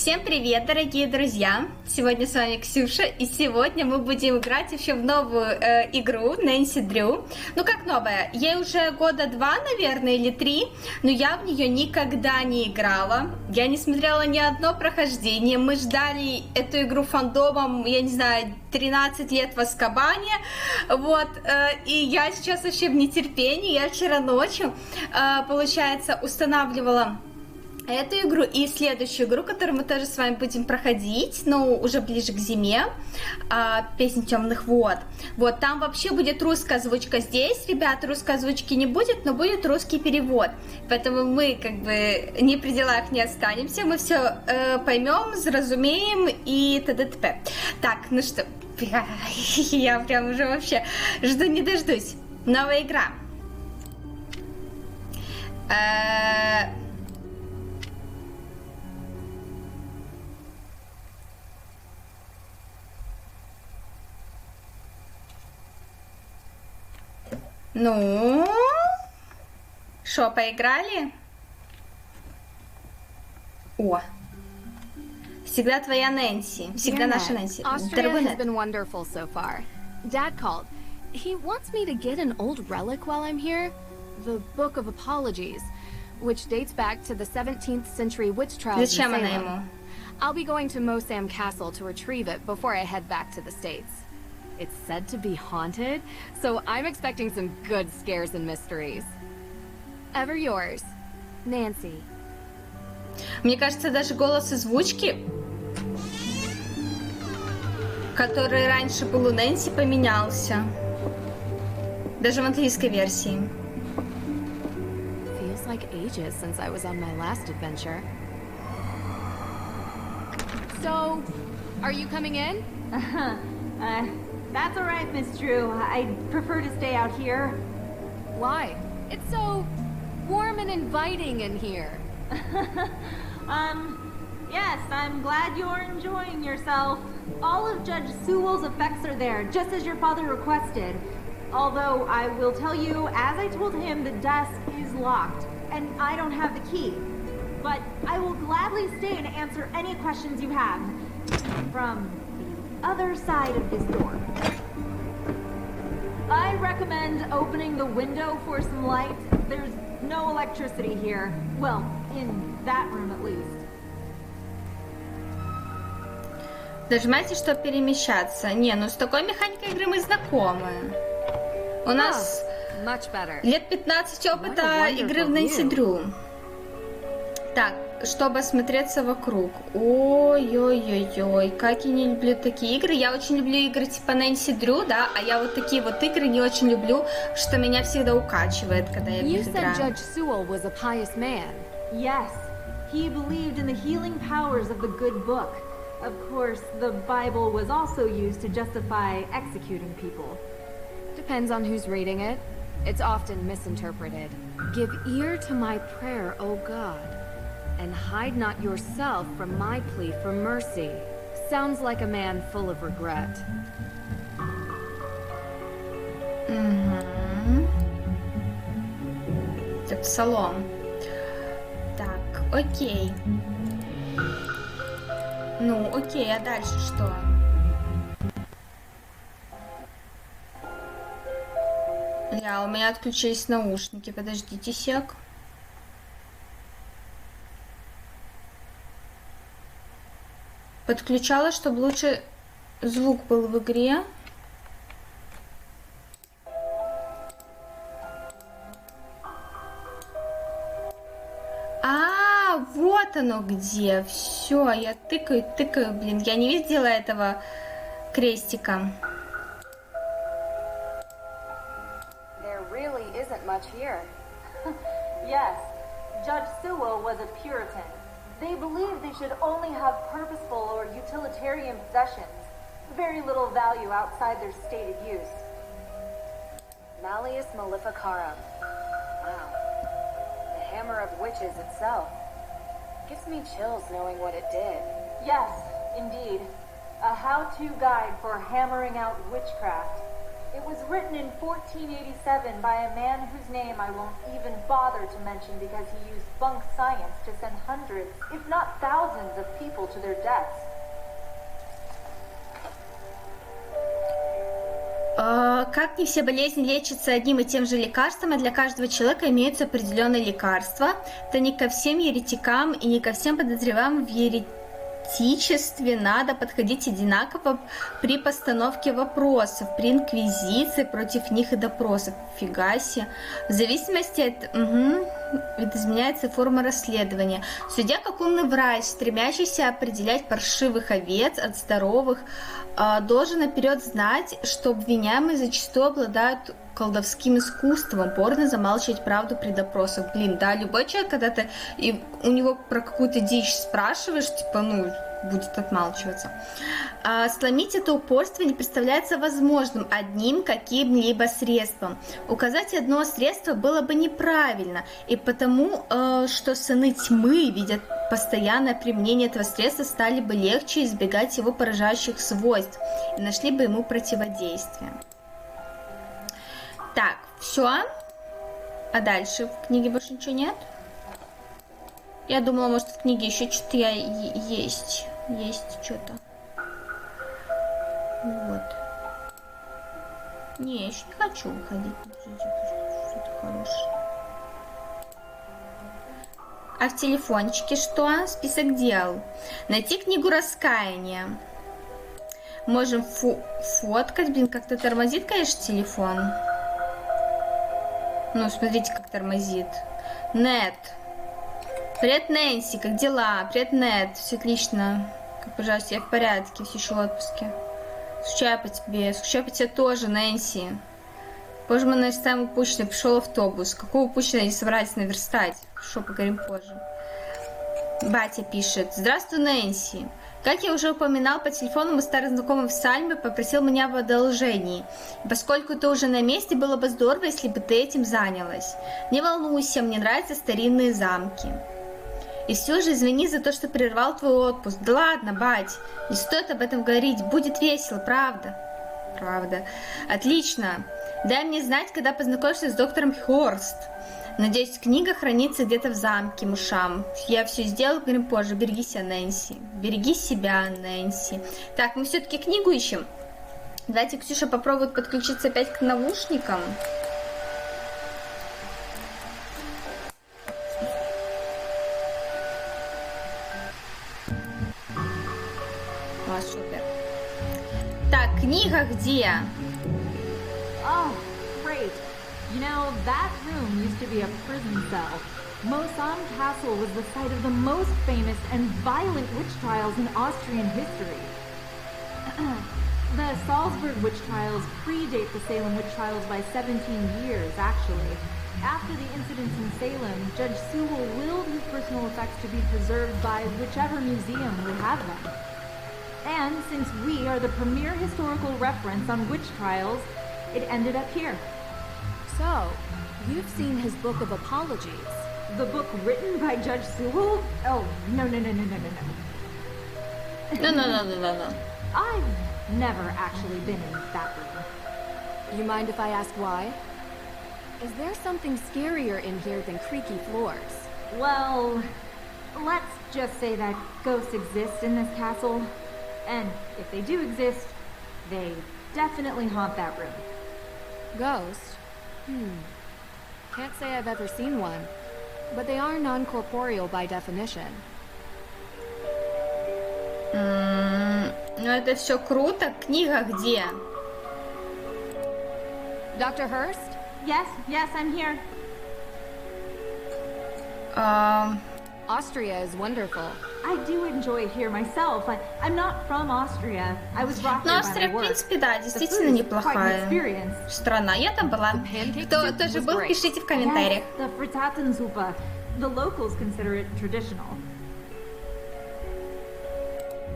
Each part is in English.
Всем привет, дорогие друзья! Сегодня с вами Ксюша, и сегодня мы будем играть еще в новую игру Нэнси Дрю. Ну как новая? Ей уже года 2, наверное, или 3, но я в нее никогда не играла. Я не смотрела ни одно прохождение. Мы ждали эту игру фандомом, я не знаю, 13 лет в Азкабане. Вот, и я сейчас вообще в нетерпении. Я вчера ночью, получается, устанавливала эту игру и следующую игру, которую мы тоже с вами будем проходить, но уже ближе к зиме, «Песнь темных вод». Вот, там вообще будет русская озвучка. Здесь, ребят, русской озвучки не будет, но будет русский перевод. Поэтому мы, как бы, не при делах не останемся, мы все поймем, зразумеем и т.д. т.п. Так, ну что, я прям уже вообще жду не дождусь. Новая игра. Ну, шо, поиграли? О, всегда твоя Нэнси, всегда наша Нэнси. Austria has been wonderful so far. Dad called. He wants me to get an old relic while I'm here, the Book of Apologies, which dates back to the 17th century witch trials in Salem. I'll be going to Mosam Castle to retrieve it before I head back to the States. It's said to be haunted, so I'm expecting some good scares and mysteries. Ever yours, Nancy. Мне кажется, даже голос озвучки, который раньше был у Нэнси, поменялся. Даже в английской версии. Feels like ages since I was on my last adventure. So, are you coming in? That's all right, Miss Drew. I'd prefer to stay out here. Why? It's so warm and inviting in here. Yes, I'm glad you're enjoying yourself. All of Judge Sewell's effects are there, just as your father requested. Although, I will tell you, as I told him, the desk is locked, and I don't have the key. But I will gladly stay and answer any questions you have. From the other side of this door. I recommend opening the window for some light. There's no electricity here. Well, in that room at least. Нажимайте, чтобы перемещаться. Не, ну с такой механикой игры мы знакомы. У нас лет 15 опыта игры в Нэнси Дрю. Так, чтобы осмотреться вокруг. Ой-ой-ой-ой, как я не люблю такие игры. Я очень люблю игры типа Нэнси Дрю, да, а я вот такие вот игры не очень люблю, что меня всегда укачивает, когда я в них играю. You said Judge Sewell was a pious man. Yes, he believed in the healing powers of the good book. Of course, the Bible was also used to justify executing people. Depends on who's reading it. It's often misinterpreted. Give ear to my prayer, O God, and hide not yourself from my plea for mercy. Sounds like a man full of regret. Это Салем. Так, окей. Ну, окей, а дальше что? У меня отключились наушники. Подождите сек. Подключала, чтобы лучше звук был в игре. Вот оно где. Все, я тыкаю, блин. Я не видела этого крестика. There really isn't much here. Yes, Judge Sewell was a Puritan. They believed they should only have purposeful or utilitarian possessions, very little value outside their stated use. Malleus Maleficarum. Wow. The hammer of witches itself. Gives me chills knowing what it did. Yes, indeed. A how-to guide for hammering out witchcraft. It was written in 1487 by a man whose name I won't even bother to mention because he used bunk science to send hundreds, if not thousands, of people to their deaths. Как не все болезни лечатся одним и тем же лекарством, а для каждого человека имеются определенные лекарства, то не ко всем еретикам и не ко всем подозреваемым в еретичестве надо подходить одинаково при постановке вопросов, при инквизиции против них и допросах. Фига себе. В зависимости от... видоизменяется форма расследования. Судья, как умный врач, стремящийся определять паршивых овец от здоровых, должен наперед знать, что обвиняемые зачастую обладают колдовским искусством, упорно замалчивать правду при допросах. Блин, да, любой человек, когда ты у него про какую-то дичь спрашиваешь, типа, будет отмалчиваться. Сломить это упорство не представляется возможным одним каким-либо средством. Указать одно средство было бы неправильно, и потому, что сыны тьмы, видят постоянное применение этого средства, стали бы легче избегать его поражающих свойств и нашли бы ему противодействие. Так, все. А дальше в книге больше ничего нет? Я думала, может, в книге еще что-то есть. Есть что-то. Вот. Не, я еще не хочу выходить. Что-то хорошее. А в телефончике что? Список дел. Найти книгу раскаяния. Можем фоткать. Блин, как-то тормозит, конечно, телефон. Ну, смотрите, как тормозит. Нет. Привет, Нэнси, как дела? Привет, Нет, все отлично. Как пожалуйста, я в порядке, все еще в отпуске. Скучаю по тебе тоже, Нэнси. Позже мы наверстаем упущенное, пришел автобус. Какого упущенного не собрались наверстать? Хорошо, поговорим позже. Батя пишет. Здравствуй, Нэнси. Как я уже упоминал по телефону, мой старый знакомый в Салеме попросил меня в одолжении. Поскольку ты уже на месте, было бы здорово, если бы ты этим занялась. Не волнуйся, мне нравятся старинные замки. И все же извини за то, что прервал твой отпуск. Да ладно, бать, не стоит об этом говорить, будет весело, правда? Правда. Отлично. Дай мне знать, когда познакомишься с доктором Хорст. Надеюсь, книга хранится где-то в замке, мышам. Я все сделаю, говорим позже. Береги себя, Нэнси. Береги себя, Нэнси. Так, мы все-таки книгу ищем. Давайте Ксюша попробует подключиться опять к наушникам. О, супер. Так, книга где? Oh, great. You know, that room used to be a prison cell. Mosan Castle was the site of the most famous and violent witch trials in Austrian history. The Salzburg witch trials predate the Salem witch trials by 17 years, actually. After the incidents in Salem, Judge Sewell willed his personal effects to be preserved by whichever museum would have them. And since we are the premier historical reference on witch trials, it ended up here. So, you've seen his book of apologies. The book written by Judge Sewell? Oh, no. No. I've never actually been in that room. You mind if I ask why? Is there something scarier in here than creaky floors? Well, let's just say that ghosts exist in this castle. And if they do exist, they definitely haunt that room. Ghost? Can't say I've ever seen one. But they are non-corporeal by definition. Ну это все круто. Книга где? Dr. Hurst? Yes, I'm here. Austria is wonderful. I do enjoy it here myself. I'm not from Austria. I was brought Ну, here Австрия, by в my work. принципе, да, The действительно food is quite an неплохая experience. страна. Я там была. Кто тоже был, пишите в комментариях. Yes, the Frittatensuppe. The locals consider it traditional.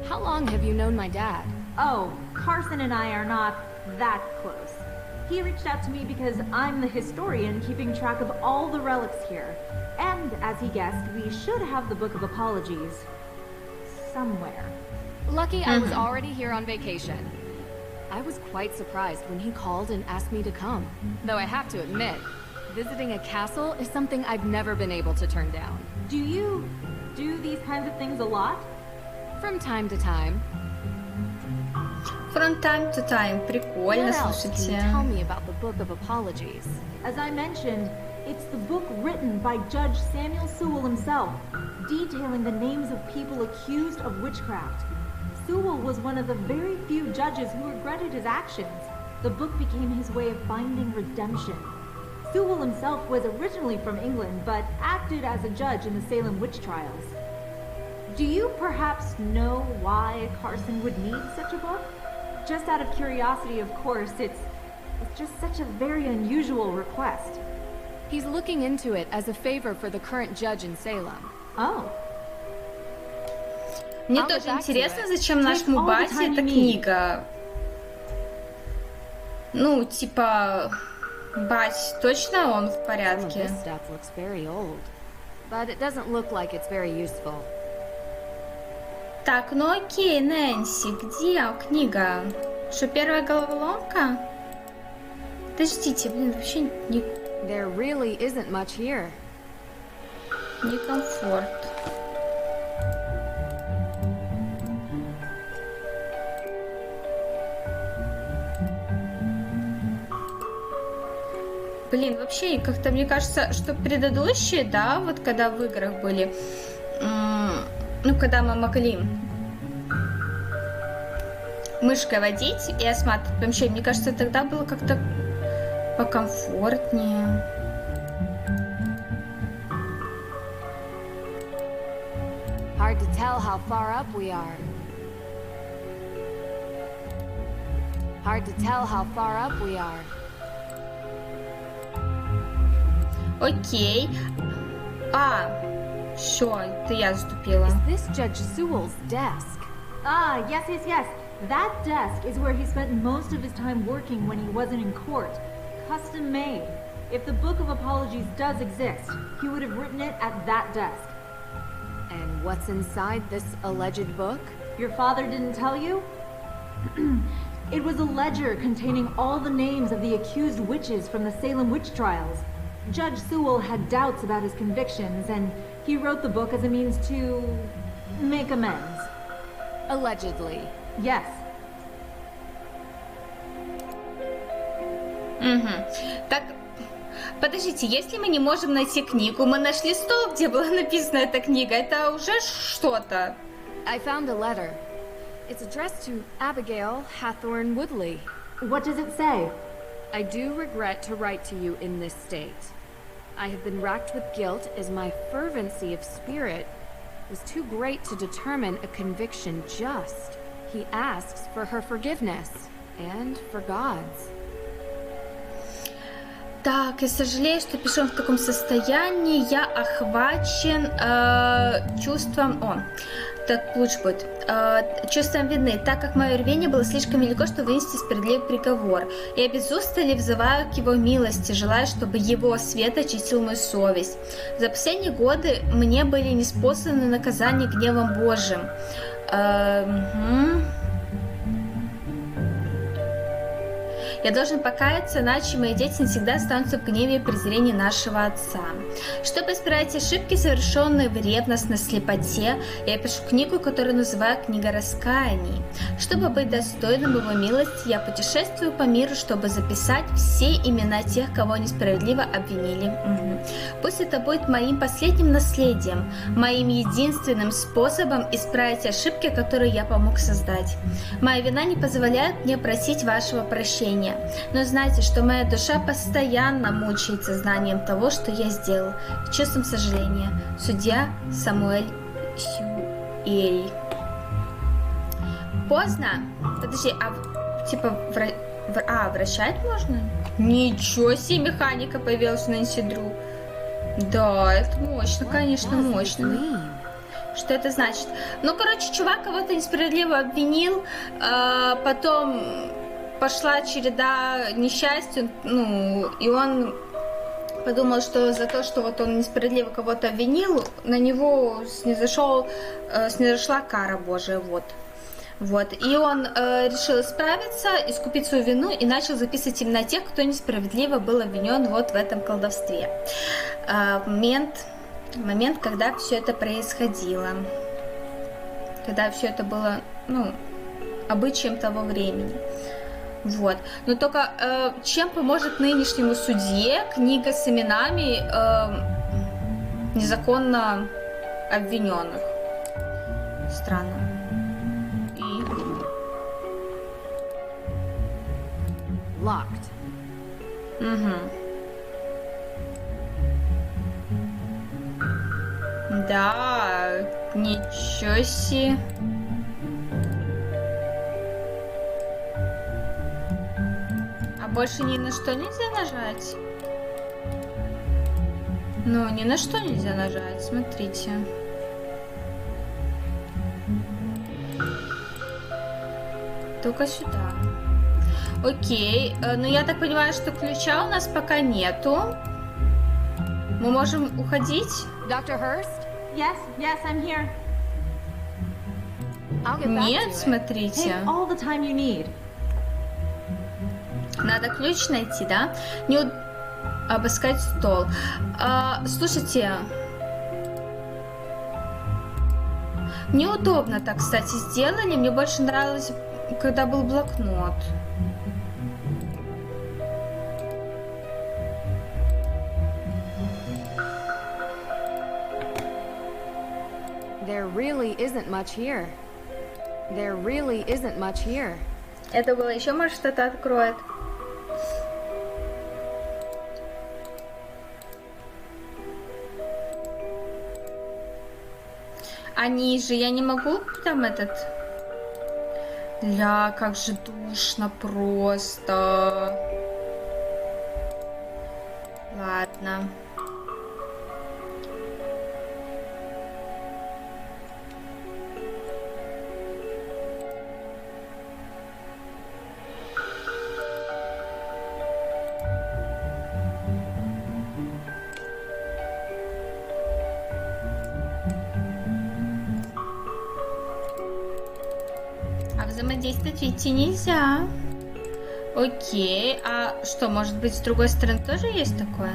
How long have you known my dad? Oh, Carson and I are not that close. He reached out to me because I'm the historian keeping track of all the relics here. And, as he guessed, we should have the Book of Apologies somewhere. Lucky I was already here on vacation. I was quite surprised when he called and asked me to come. Though I have to admit, visiting a castle is something I've never been able to turn down. Do you do these kinds of things a lot? From time to time. From time to time. Прикольно, What else can you слушайте. tell me about the Book of Apologies? As I mentioned, it's the book written by Judge Samuel Sewell himself, detailing the names of people accused of witchcraft. Sewell was one of the very few judges who regretted his actions. The book became his way of finding redemption. Sewell himself was originally from England, but acted as a judge in the Salem witch trials. Do you perhaps know why Carson would need such a book? Just out of curiosity, of course, it's just such a very unusual request. He's looking into it as a favor for the current judge in Salem. Oh. Мне I'll тоже get back to интересно, it. зачем нашему all the бате time эта you need. книга. Ну, типа, бать, точно он в Some of порядке? this stuff looks very old, but it doesn't look like it's very useful. Так, ну окей, Нэнси, где книга? Что, первая головоломка? Подождите, блин, вообще не There really isn't much here. комфорт. Блин, вообще, как-то мне кажется, что предыдущие, да, вот когда в играх были, ну, когда мы могли мышкой водить и осматривать помещение, мне кажется, тогда было как-то покомфортнее. Hard to tell how far up we are. Hard to tell how far up we are. Окей. Все, это я заступила. Is this Judge Sewell's desk? Ah, yes. That desk is where he spent most of his time working when he wasn't in court. Custom made. If the Book of Apologies does exist, he would have written it at that desk. And what's inside this alleged book? Your father didn't tell you? It was a ledger containing all the names of the accused witches from the Salem witch trials. Judge Sewell had doubts about his convictions, and he wrote the book as a means to make amends. Allegedly. Yes. Так, подождите, если мы не можем найти книгу, мы нашли стол, где была написана эта книга, это уже что-то. I found a letter. It's addressed to Abigail Hathorne Woodley. What does it say? I do regret to write to you in this state. I have been racked with guilt as my fervency of spirit was too great to determine a conviction just. He asks for her forgiveness and for God's. Так, я сожалею, что пишу в таком состоянии. Я охвачен чувством... так лучше будет. Чувством вины, так как мое рвение было слишком велико, чтобы вынести справедливый приговор. Я без устали взываю к его милости, желая, чтобы его свет очистил мою совесть. За последние годы мне были ниспосланы наказания гневом Божьим. Я должен покаяться, иначе мои дети навсегда останутся в гневе и презрении нашего Отца. Чтобы исправить ошибки, совершенные в ревностной слепоте, я пишу книгу, которую называю «Книга раскаяний». Чтобы быть достойным его милости, я путешествую по миру, чтобы записать все имена тех, кого несправедливо обвинили. Пусть это будет моим последним наследием, моим единственным способом исправить ошибки, которые я помог создать. Моя вина не позволяет мне просить вашего прощения. Но знайте, что моя душа постоянно мучается знанием того, что я сделал, и чувством сожаления. Судья Самуэль Сюэль. Поздно? Подожди, вращать можно? Ничего себе, механика появилась на Нэнси Дрю. Да, это мощно, конечно, мощно. Что это значит? Ну, короче, чувак кого-то несправедливо обвинил, потом пошла череда несчастья, и он подумал, что за то, что вот он несправедливо кого-то обвинил, на него снизошла кара Божия, вот. И он решил исправиться, искупить свою вину и начал записывать имена тех, кто несправедливо был обвинен вот в этом колдовстве. Момент, когда все это происходило. когда все это было, ну, обычаем того времени. Вот. Но только чем поможет нынешнему судье книга с именами незаконно обвиненных? Странно. И... Locked. Угу. Да, ничего себе. А больше ни на что нельзя нажать? Ну, ни на что нельзя нажать, смотрите. Только сюда. Окей, ну я так понимаю, что ключа у нас пока нету. Мы можем уходить? Dr. Hurst? Yes, I'm here. I'll get back Нет, to it. смотрите. Take all the time you need. Надо ключ найти, да? Обыскать стол. Слушайте. Неудобно так, кстати, сделали. Мне больше нравилось, когда был блокнот. There really isn't much here. There really isn't much here. Это было еще, может, что-то откроет. А ниже я не могу там этот... Ля, как же душно просто. Ладно. Взаимодействовать идти нельзя. Окей. А что, может быть, с другой стороны тоже есть такое?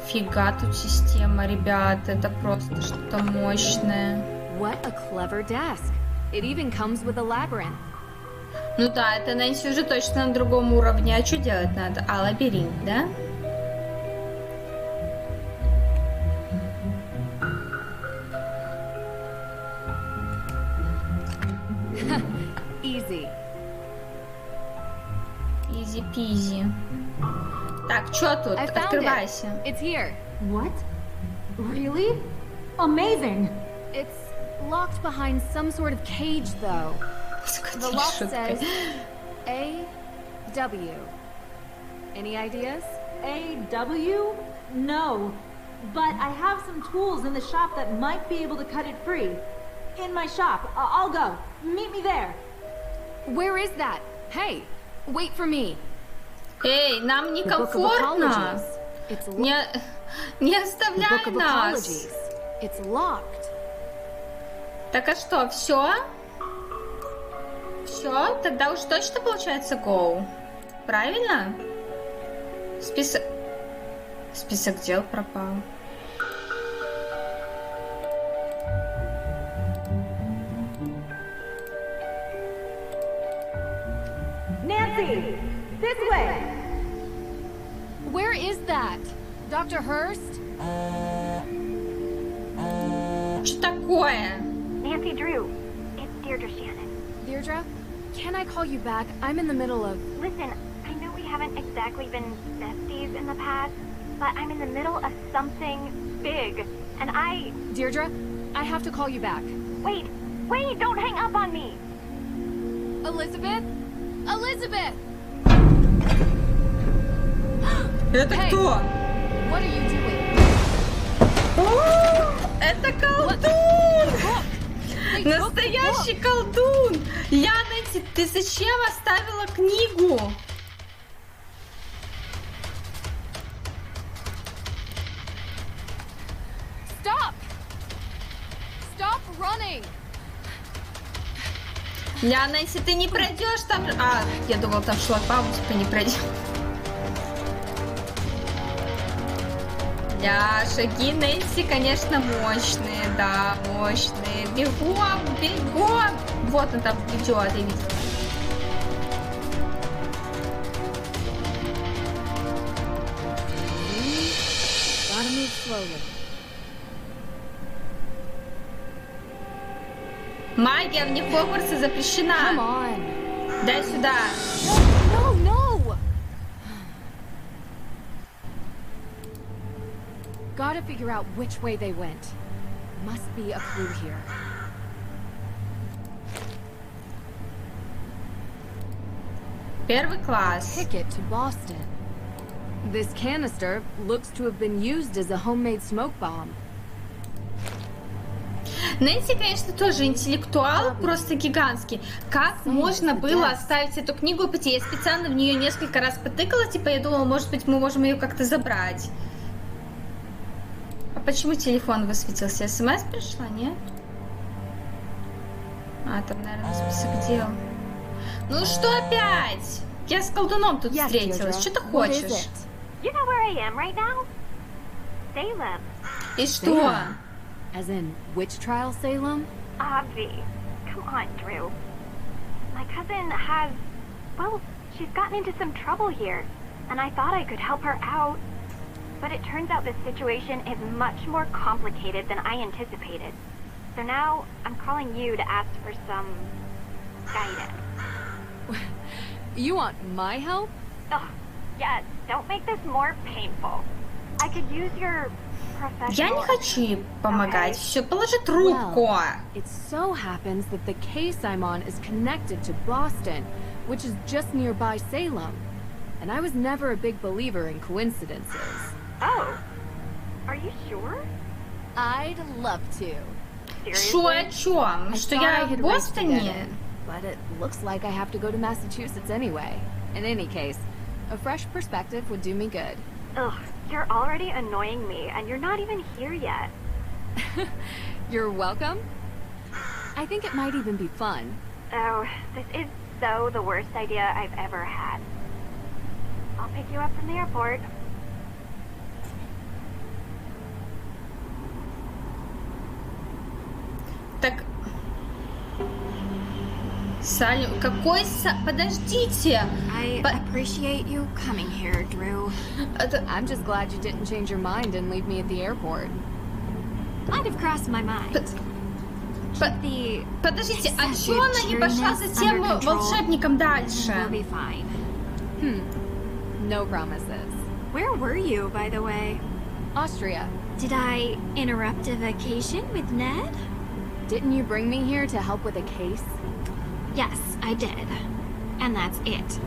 Фига тут система, ребята, это просто что-то мощное. What a clever desk. It even comes with a labyrinth. Ну да, это Нэнси уже точно на другом уровне. А что делать надо? А, лабиринт, да? Easy. Изи-пизи. Так, что тут? I found Открывайся. it. It's here. What? Really? Amazing! It's locked behind some sort of cage, though. The lock says A.W. Any ideas? A.W.? No. But I have some tools in the shop that might be able to cut it free. In my shop. I'll go. Meet me there. Where is that? Hey, wait for me. Эй, нам некомфортно. Не оставляй нас. It's locked. Так а что, все? Все? Тогда уж точно получается go. Правильно? Список дел пропал. Nancy! This way! Where is that? Dr. Hurst? Что такое? Nancy Drew, it's Deirdre Shannon. Deirdre, can I call you back? I'm in the middle of... Listen, I know we haven't exactly been besties in the past, but I'm in the middle of something big, and Deirdre, I have to call you back. Wait, don't hang up on me! Elizabeth? Elizabeth! Это Hey, кто? what are you doing? О, это колдун! Look! They took the Настоящий book. колдун! Нэнси, ты зачем оставила книгу? running. Ляна, если ты не пройдешь там... А, я думала, там шлагбаум, ты не пройдешь. Да, шаги Нэнси, конечно, мощные, да, мощные. Бегом, бегом! Вот он там идет, я видела. Магия вне Хогвартса запрещена. Дай сюда. No, no. Gotta figure out which way they went. Must be a clue here. Первый класс. Ticket to Boston. This canister looks to have been used as a homemade smoke bomb. Нэнси, конечно, тоже интеллектуал, просто гигантский. Как можно было оставить эту книгу и пойти? Я специально в нее несколько раз потыкала, типа, я думала, может быть, мы можем ее как-то забрать. А почему телефон высветился? СМС пришла, нет? А, там, наверное, список дел. Ну что опять? Я с колдуном тут встретилась. Что ты хочешь? You know where I am right now? Salem. И что? As in, which trial, Salem? Obvi. Come on, Drew. My cousin has... Well, she's gotten into some trouble here, and I thought I could help her out. But it turns out this situation is much more complicated than I anticipated. So now, I'm calling you to ask for some... guidance. You want my help? Ugh, yes, don't make this more painful. I could use your... Я не хочу ей помогать. Все, положи трубку. It so happens that the case I'm on is connected to Boston, which is just nearby Salem. And I was never a big believer in coincidences. Oh, are you sure? I'd love to. Шо о чем? Что я в Бостоне? But it looks like I have to go to Massachusetts anyway. In any case, a fresh perspective would do me good. Ugh, you're already annoying me, and you're not even here yet. You're welcome. I think it might even be fun. Oh, this is so the worst idea I've ever had. I'll pick you up from the airport. Так... Салем, какой Подождите! I appreciate you coming here, Drew. I'm just glad you didn't change your mind and leave me at the airport. Might have crossed my mind. Подождите, а чё она не пошла за тем волшебником дальше? We'll be fine. No promises. Where were you, by the way? Austria. Did I interrupt a vacation with Ned? Didn't you bring me here to help with a case? Yes, I did. And that's it.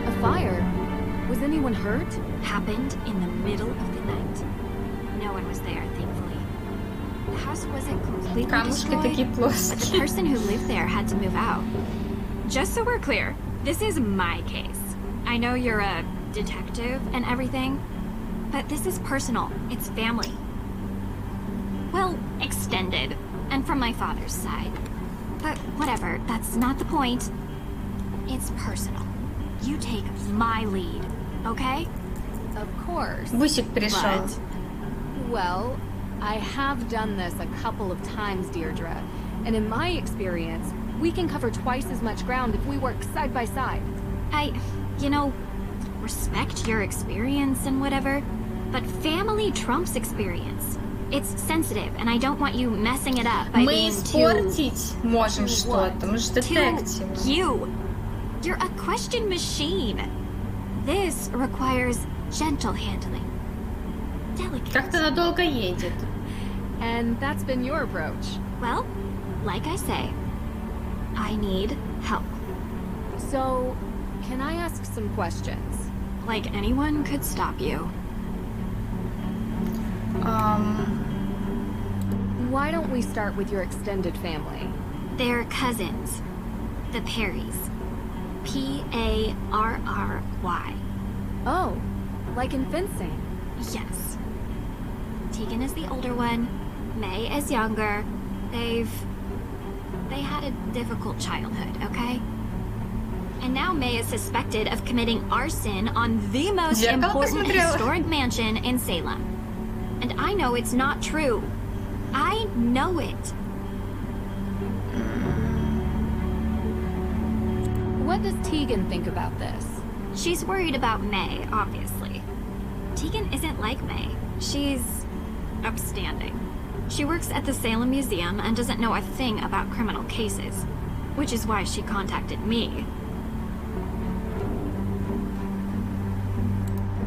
A fire? Was anyone hurt? Happened in the middle of the night. No one was there, thankfully. The house wasn't completely Камушки такие destroyed, but the плоские. person who lived there had to move out. Just so we're clear, this is my case. I know you're a detective and everything, but this is personal. It's family. Well, extended, and from my father's side. But whatever, that's not the point. It's personal. You take my lead, okay? Of course. Бусик пришел. But, well, I have done this a couple of times, Deirdre. And in my experience, we can cover twice as much ground if we work side by side. You know, respect your experience and whatever, but family trumps experience. It's sensitive, and I don't want you messing it up by Мы being испортить можем что-то. Мы же детектив. you. You're a question machine. This requires gentle handling. Delicate. Как-то надолго едет. And that's been your approach. Well, like I say, I need help. So, can I ask some questions? Like anyone could stop you. Why don't we start with your extended family? They're cousins. The Perrys. Parry. Oh, like in fencing. Yes. Tegan is the older one. May is younger. They had a difficult childhood, okay? And now May is suspected of committing arson on the most important historic mansion in Salem. And I know it's not true. I know it. What does Tegan think about this? She's worried about May, obviously. Tegan isn't like May. She's upstanding. She works at the Salem Museum and doesn't know a thing about criminal cases, which is why she contacted me.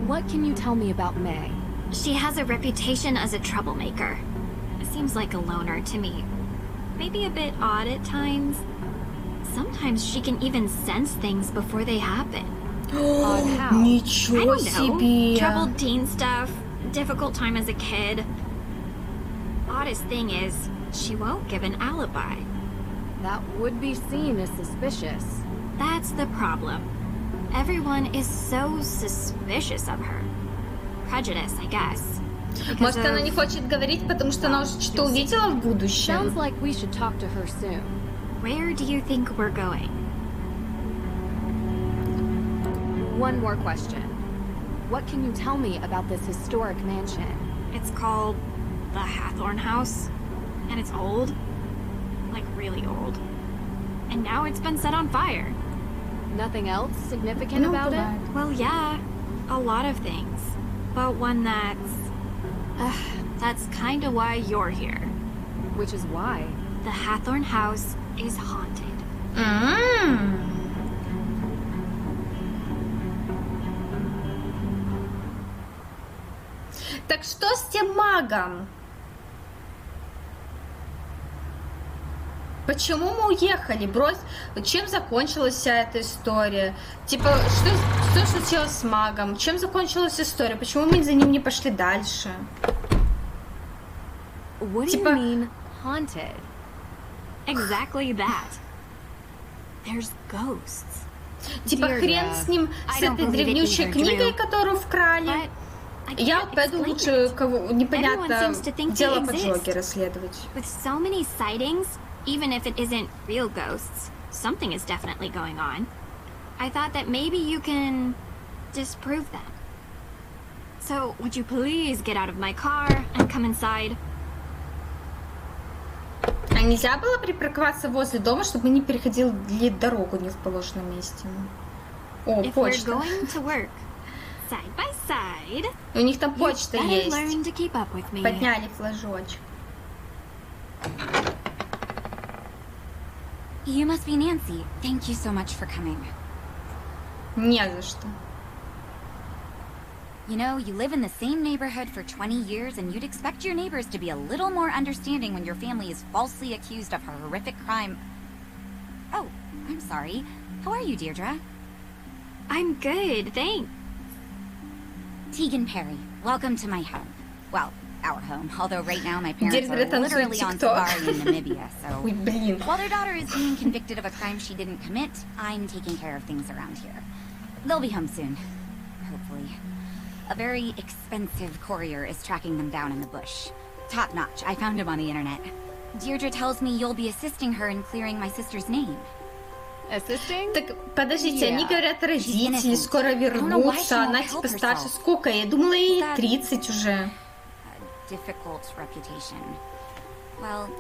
What can you tell me about May? She has a reputation as a troublemaker. Seems like a loner to me. Maybe a bit odd at times. Sometimes she can even sense things before they happen. Odd how? Ничего себе! Troubled teen stuff, difficult time as a kid. Oddest thing is, she won't give an alibi. That would be seen as suspicious. That's the problem. Everyone is so suspicious of her. Prejudice, I guess. Может, она не хочет говорить, потому что она уже что-то увидела в будущем? Sounds like we should talk to her soon. Where do you think we're going? One more question. What can you tell me about this historic mansion? It's called the Hathorn House, and it's old. Like, really old. And now it's been set on fire. Nothing else significant about it? Well, yeah, a lot of things. But one that's kinda why you're here. Which is why? The Hathorn House is haunted. Так что с тем магом? Почему мы уехали? Чем закончилась вся эта история? Типа, что случилось с магом? Чем закончилась история? Почему мы за ним не пошли дальше? What do you mean, haunted? Exactly that. There's ghosts. Типа, хрен с ним, с этой древнющей книгой, которую вкрали. Я пойду лучше непонятно дело поджоги расследовать. With so many sightings, even if it isn't real ghosts, something is definitely going on. I thought that maybe you can disprove them. So, would you please get out of my car and come inside? А нельзя было припарковаться возле дома, чтобы мы не переходили дорогу не в положенном месте? О, почта. If we're going to work side by side, у них там почта есть. Learn to keep up with me. Подняли флажочек. You must be Nancy. Thank you so much for coming. Не за что. You know, you live in the same neighborhood for 20 years and you'd expect your neighbors to be a little more understanding when your family is falsely accused of a horrific crime. Oh, I'm sorry. How are you, Deirdre? I'm good, thanks. Tegan Perry, welcome to my home. Well, our home, although right now my parents are literally on safari in Namibia, so... While their daughter is being convicted of a crime she didn't commit, I'm taking care of things around here. They'll be home soon. Hopefully. A very expensive courier is tracking them down in the bush. Top notch, I found him on the internet. Deirdre tells me you'll be assisting her in clearing my sister's name. Assisting? Так, подождите, они говорят, родители скоро вернутся, она типа старше. Сколько? Я думала, ей 30 уже. Difficult reputation. Well,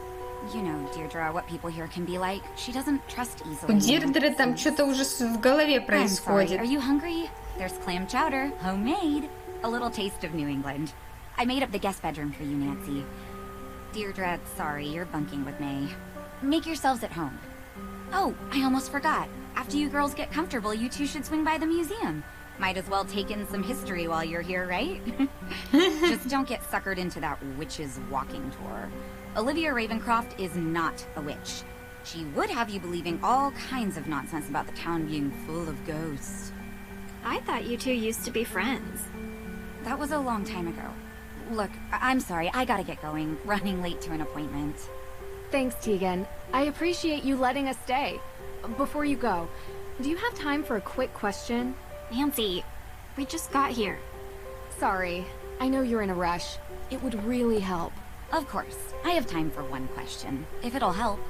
you know, Deirdre, what people here can be like. She doesn't trust easily. У Дирдры там что-то уже в голове происходит. Are you hungry? There's clam chowder, homemade. A little taste of New England. I made up the guest bedroom for you, Nancy. Deirdre, sorry, you're bunking with May. Make yourselves at home. Oh, I almost forgot. After you girls get comfortable, you two should swing by the museum. Might as well take in some history while you're here, right? Just don't get suckered into that witch's walking tour. Olivia Ravencroft is not a witch. She would have you believing all kinds of nonsense about the town being full of ghosts. I thought you two used to be friends. That was a long time ago. Look, I'm sorry, I gotta get going. Running late to an appointment. Thanks, Tegan. I appreciate you letting us stay. Before you go, do you have time for a quick question? Nancy, we just got here. Sorry, I know you're in a rush. It would really help. Of course. I have time for one question, if it'll help.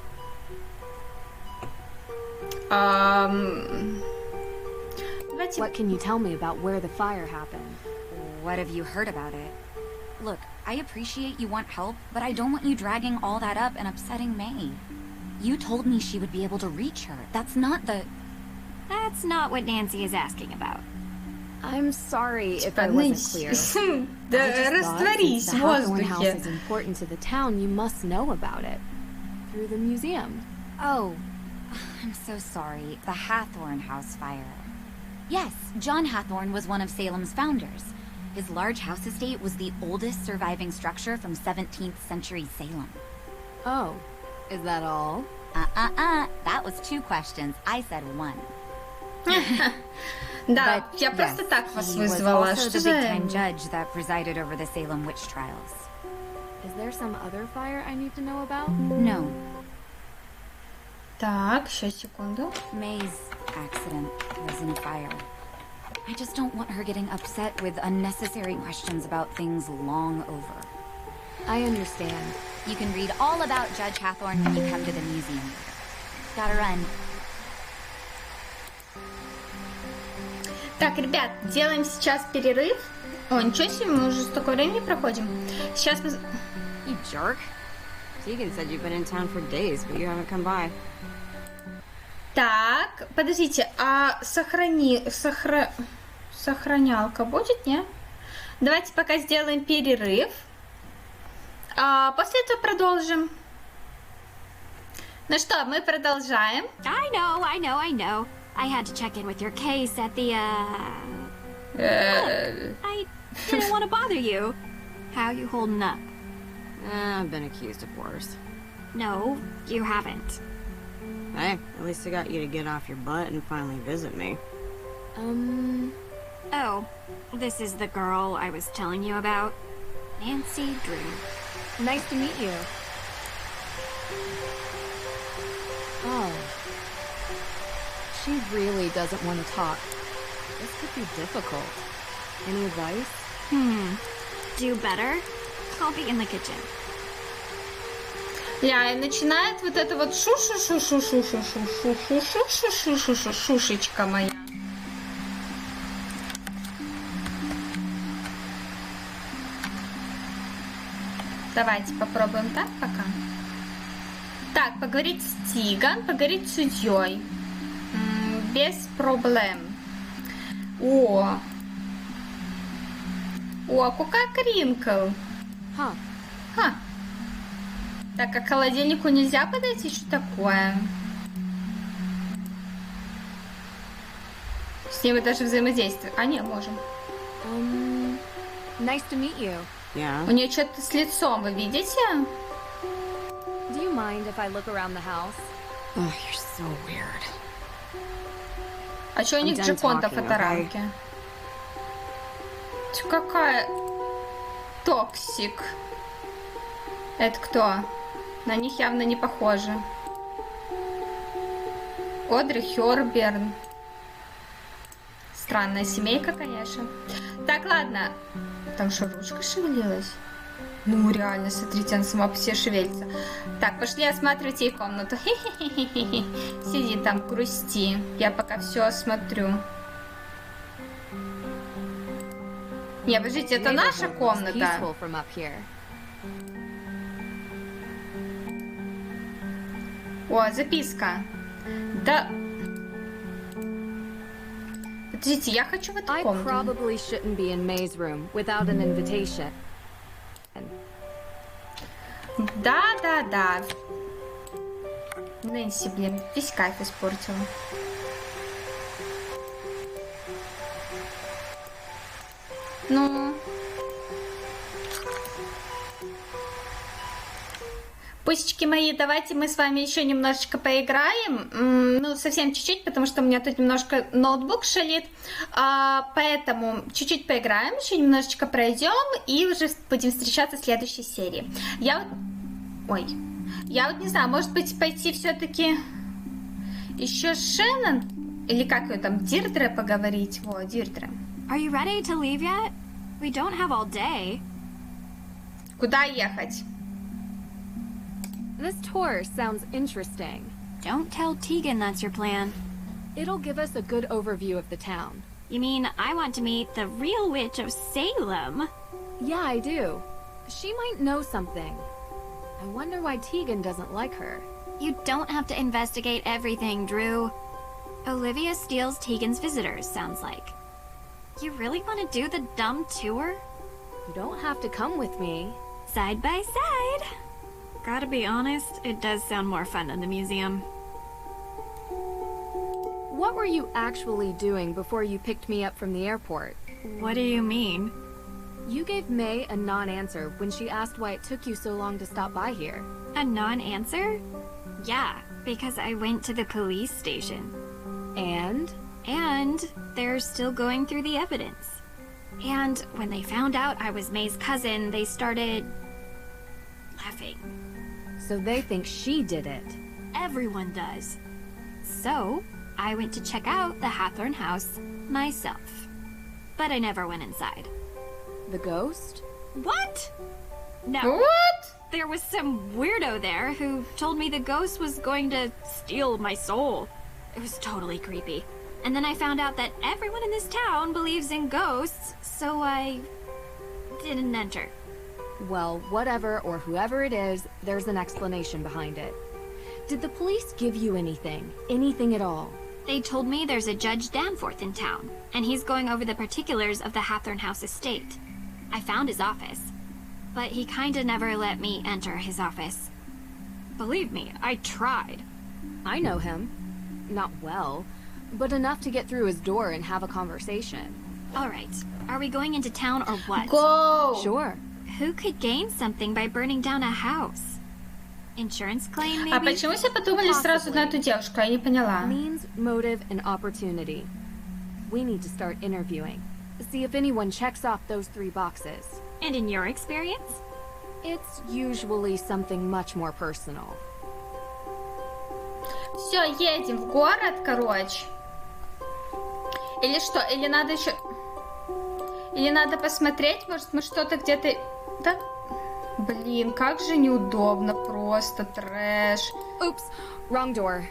What can you tell me about where the fire happened? What have you heard about it? Look, I appreciate you want help, but I don't want you dragging all that up and upsetting May. You told me she would be able to reach her. That's not what Nancy is asking about. I'm sorry if I wasn't clear. Да растворись в Hawthorne House воздухе. is important to the town. You must know about it through the museum. Oh, I'm so sorry. The Hathorne House fire. Yes, John Hathorne was one of Salem's founders. His large house estate was the oldest surviving structure from 17th century Salem. Oh, is that all? That was 2 questions. I said 1. Да, But я yes, просто так вас he was вызвала. also Что the за... big-time judge that presided over the Salem witch trials. Is there some other fire I need to know about? No, Так, сейчас, секунду. May's accident was in a fire. I just don't want her getting upset with unnecessary questions about things long over. I understand. You can read all about Judge Hathorne when you come to the museum. Gotta run. Так, ребят, делаем сейчас перерыв. О, ничего себе, мы уже столько времени проходим. Сейчас мы... You jerk. Tegan said you've been in town for days, but you haven't come by. Так, подождите, а сохранялка будет, не? Давайте пока сделаем перерыв. А после этого продолжим. Ну что, мы продолжаем. I know. I had to check in with your case at the, I didn't want to bother you. How you holding up? I've been accused of worse. No, you haven't. Hey, at least I got you to get off your butt and finally visit me. Oh, this is the girl I was telling you about. Nэнsi Дрю. Nice to meet you. Oh. She really doesn't want to talk. This could be difficult. Any advice? Do better? I'll be in the kitchen. Ля, и начинает вот это вот шушечка моя. Давайте попробуем так пока. Так, поговорить с Тиган, поговорить с судьей. Без проблем. О, какая кринкл. Huh. Ха. Так, а к холодильнику нельзя подойти? Что такое? С ним мы даже взаимодействуем. А, не, можем. Nice to meet you. Yeah? У нее что-то с лицом, вы видите? Do you mind if I look around the house? Oh, you're so weird. А что у них I'm done Джеконта talking, фоторамки? Какая токсик. Это кто? На них явно не похоже. Одри Хёрберн. Странная семейка, конечно. Так, ладно. Там что, ручка шевелилась? Ну, реально, смотрите, она сама по себе шевелится. Так, пошли осматривать ей комнату. Хе-хе-хе-хе. Сиди там, грусти. Я пока все осмотрю. Не, подождите, это наша комната. О, записка. Да. Подождите, я хочу в эту I комнату. probably shouldn't be in May's room without an invitation. Да. Нэнси, блин, весь кайф испортила. Ну. Пусечки мои, давайте мы с вами еще немножечко поиграем. Ну, совсем чуть-чуть, потому что у меня тут немножко ноутбук шалит. Поэтому чуть-чуть поиграем, еще немножечко пройдем и уже будем встречаться в следующей серии. Я вот не знаю, может быть, пойти все-таки еще с Шеннон? Или как ее там, Дирдре поговорить? Во, Дирдре. Are you ready to leave yet? We don't have all day. Куда ехать? This tour sounds interesting. Don't tell Tegan that's your plan. It'll give us a good overview of the town. You mean I want to meet the real witch of Salem? Yeah, I do. She might know something. I wonder why Tegan doesn't like her. You don't have to investigate everything, Drew. Olivia steals Tegan's visitors, sounds like. You really want to do the dumb tour? You don't have to come with me. Side by side. Gotta be honest, it does sound more fun than the museum. What were you actually doing before you picked me up from the airport? What do you mean? You gave May a non-answer when she asked why it took you so long to stop by here. A non-answer? Yeah, because I went to the police station. And? And they're still going through the evidence. And when they found out I was May's cousin, they started laughing. So they think she did it. Everyone does. So, I went to check out the Hathorn house myself. But I never went inside. The ghost? What? No. What? There was some weirdo there who told me the ghost was going to steal my soul. It was totally creepy. And then I found out that everyone in this town believes in ghosts, so I didn't enter. Well, whatever or whoever it is, there's an explanation behind it. Did the police give you anything? Anything at all? They told me there's a Judge Danforth in town, and he's going over the particulars of the Hathorn House estate. I found his office, but he kinda never let me enter his office. Believe me, I tried. I know him. Not well, but enough to get through his door and have a conversation. Alright, are we going into town or what? Go! Sure. Who could gain something by burning down a house? Insurance claim, maybe? А почему все подумали сразу на эту девушку? Я не поняла. Means, motive, and opportunity. We need to start interviewing. See if anyone checks off those 3 boxes. And in your experience? It's usually something much more personal. Все, едем в город, короче. Или что? Или надо еще... Или надо посмотреть, может мы что-то где-то... Да? Блин, как же неудобно, просто трэш. Oops, wrong door.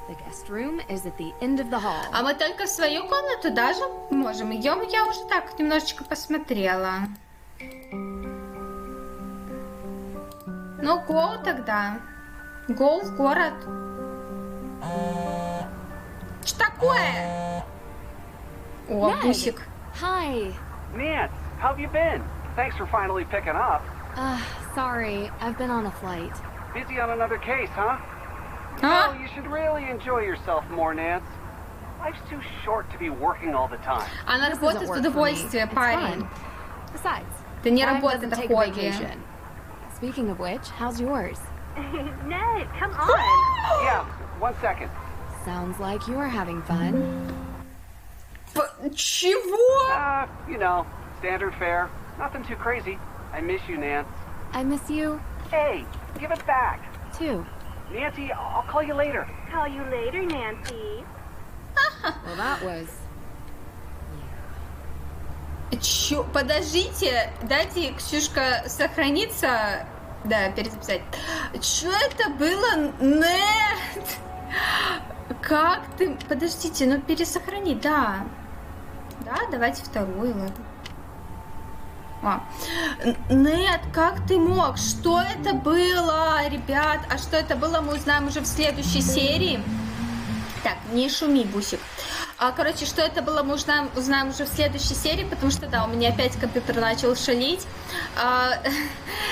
The guest room is at the end of the hall. А мы только в свою комнату даже можем. Ее я уже так немножечко посмотрела. Ну, го тогда. Го в город. Что такое? О, Ned. Бусик. Hi. Nance, how have you been? Thanks for finally picking up. Sorry, I've been on a flight. Busy on another case, huh? А? Oh, you should really enjoy yourself more, Nance. Life's too short to be working all the time. Она This работает doesn't в work for me. удовольствие, It's парень. fun. Besides, Это не time работа, doesn't это take a хобби. vacation. Speaking of which, how's yours? Ned, come on. Yeah, 1 second. Sounds like you're having fun. Чего? You know, standard fare. Nothing too crazy. I miss you, Nance. I miss you, Hey, give it back. too. Nancy, I'll call you later. Call you later, Nancy. Well, that was... Чё? Подождите, дайте, Ксюшка, сохраниться. Да, перезаписать. Что это было? Нет! Как ты... Подождите, ну пересохрани, да. Да, давайте вторую, ладно. Нет, как ты мог? Что это было, ребят? А что это было, мы узнаем уже в следующей серии. Так, не шуми, Бусик. Короче, что это было, мы узнаем уже в следующей серии, потому что, да, у меня опять компьютер начал шалить.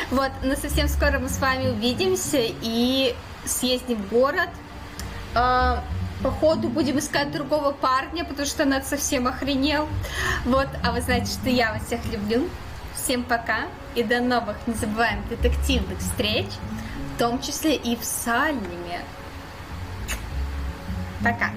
Вот, но совсем скоро мы с вами увидимся и съездим в город. Походу будем искать другого парня, потому что он совсем охренел. Вот, а вы знаете, что я вас всех люблю. Всем пока и до новых, не забываем, детективных встреч, в том числе и в Салеме. Пока.